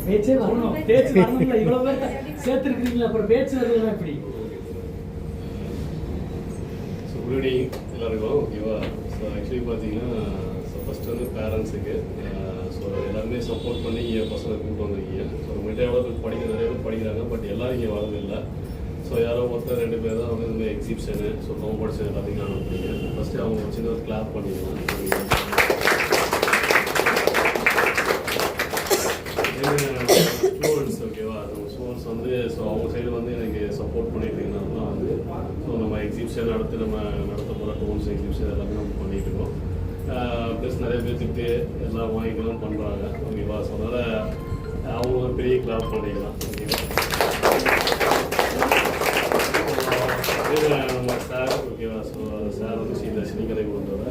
பேச்சே வரணும், பேச்சு வரணும்ல. இவ்வளவு பேர் சேர்த்துருக்கீங்களா, அப்புறம் பேச்சு வரலாம் எப்படி? ஸோ குட் ஈவினிங் எல்லாருக்கும். ஓகேவா? ஸோ ஆக்சுவலி பார்த்தீங்கன்னா ஃபஸ்ட்டு வந்து பேரண்ட்ஸுக்கு ஸோ எல்லாருமே சப்போர்ட் பண்ணி இங்கே பசங்களை கூப்பிட்டு வந்திருக்கீங்க. ஸோ உங்கள்கிட்ட எவ்வளோ பேர் நிறைய பேர் படிக்கிறாங்க, பட் எல்லாரும் இங்கே வரதில்லை. ஸோ யாரோ ஒருத்தர் 2 பேர் தான் வந்து இந்த எக்ஸிபிஷனு ஸோ காம்படிஷன் எல்லாத்தையும் நான் பண்ணுறீங்க. ஃபஸ்ட்டு அவங்க சின்ன ஒரு கிளாப் பண்ணிக்கலாம். ஸ்டூடெண்ட்ஸ் ஓகேவா? நம்ம ஸ்டூடெண்ட்ஸ் வந்து ஸோ அவங்க சைடு வந்து எனக்கு சப்போர்ட் பண்ணிட்டுருக்கனால வந்து ஸோ நம்ம எக்ஸிபிஷன் அடுத்து நம்ம நடத்த போகிற டோன்ஸ் எக்ஸிபிஷன் எல்லாமே நம்ம பண்ணிகிட்டு இருக்கோம். ப்ளஸ் நிறைய பேர்த்துக்கு எல்லாம் வாங்கிக்கலாம் பண்ணுறாங்க. ஓகேவா? ஸோ அதனால் அவங்க ஒரு பெரிய கிளாப் பண்ணிக்கலாம். ஓகேவா? நம்ம சார் ஓகேவா? ஸோ சார் வந்து ஸ்ரீ தர்ஷினி கலைக்கூடத்தோட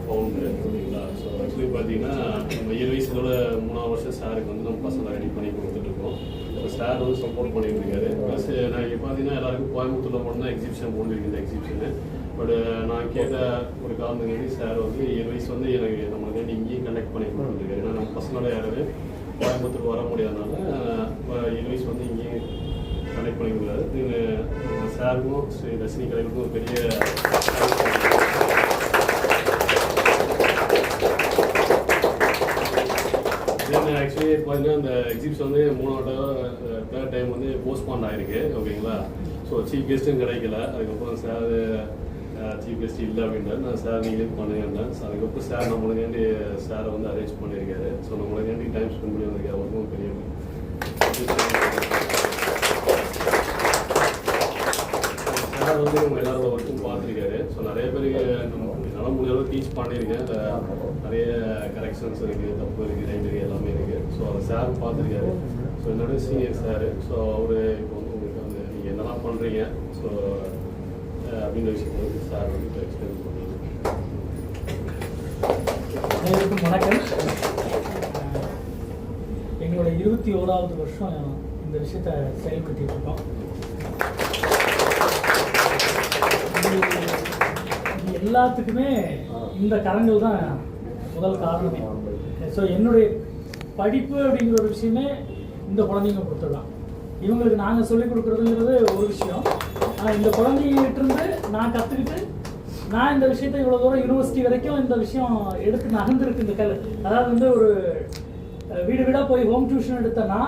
ஃபவுண்டர். ஓகேங்களா? ஸோ ஆக்சுவலி பார்த்தீங்கன்னா நம்ம 7 வயசுலோட 3ஆவது வருஷம் சாருக்கு வந்து நம்ம பசங்களை ரெடி பண்ணி கொடுத்துட்ருக்கோம். ஸோ சார் வந்து சப்போர்ட் பண்ணிட்டு இருக்காரு. ப்ளஸ் நான் இங்கே பார்த்தீங்கன்னா எல்லாருக்கும் கோயம்புத்தூரில் மட்டும்தான் எக்ஸிபிஷன் போட்டுருக்கு இந்த எக்ஸிபிஷனு. பட் நான் கேட்ட ஒரு காரணத்துக்கு சார் வந்து 7 வயசு வந்து எனக்கு நம்மளுக்கு வந்து இங்கேயும் கண்டக்ட் பண்ணி கொடுத்துருக்காரு. ஏன்னா நம்ம பசங்களோட யாராவது கோயம்புத்தூர் வர முடியாதனால 7 வயசு வந்து இங்கேயும் கண்டக்ட் பண்ணி கொடுக்குறாரு. இது சாருக்கும் ஸ்ரீ தர்ஷினி கலைக்கும் ஒரு பெரிய ஆக்சுவலி பார்த்தீங்கன்னா இந்த எக்ஸிபிஷன் வந்து 3rd டைம் வந்து போஸ்ட்பாண்ட் ஆகிருக்கு. ஓகேங்களா? ஸோ சீஃப் கெஸ்ட்டும் கிடைக்கல. அதுக்கப்புறம் சார் சீஃப் கெஸ்ட் இல்லை அப்படின்றாரு. நான் சார் நீங்களே பண்ணுங்கன்றேன். ஸோ அதுக்கப்புறம் சார் நம்மளுக்காண்டி சாரை வந்து அரேஞ்ச் பண்ணியிருக்காரு. ஸோ நம்மளுக்காண்டி டைம் ஸ்பெண்ட் பண்ணி வந்திருக்காரு. அவருக்கும் பெரிய சார் வந்து நம்ம எல்லாரோட ஒர்க்கும் பார்த்துருக்காரு. ஸோ நிறைய பேருக்கு என்னால் முடிஞ்ச அளவுக்கு டீச் பண்ணியிருக்கேன். நிறைய கரெக்ஷன்ஸ் இருக்குது, தப்பு இருக்குது, ரைட் இருக்குது, எல்லாமே இருக்குது. ஸோ அதை சார் பார்த்துருக்காரு. ஸோ என்னோட சீனியர் சார். ஸோ அவர் இப்போ வந்து உங்களுக்கு வந்து நீங்கள் என்னெல்லாம் பண்ணுறீங்க ஸோ அப்படின்ற விஷயத்தை வந்து சார் வந்து இப்போ எக்ஸ்பிளைன் பண்ணுறாங்க. அனைவருக்கும் வணக்கம். எங்களோட 21வது வருஷம் இந்த விஷயத்தை செயல்படுத்திட்டு இருக்கோம். எல்லாத்துக்குமே இந்த கரங்கள் தான் முதல் காரணமே. ஸோ என்னுடைய படிப்பு அப்படிங்கிற ஒரு விஷயமே இந்த குழந்தைங்க கொடுத்துடலாம். இவங்களுக்கு நாங்கள் சொல்லிக் கொடுக்குறதுங்கிறது ஒரு விஷயம். ஆனால் இந்த குழந்தைங்கிட்டிருந்து நான் கற்றுக்கிட்டு நான் இந்த விஷயத்தை இவ்வளோ தூரம் யூனிவர்சிட்டி வரைக்கும் இந்த விஷயம் எடுத்து நகர்ந்துருக்கு. இந்த அதாவது வந்து ஒரு வீடு வீடாக போய் ஹோம் டியூஷன் எடுத்தேன்னா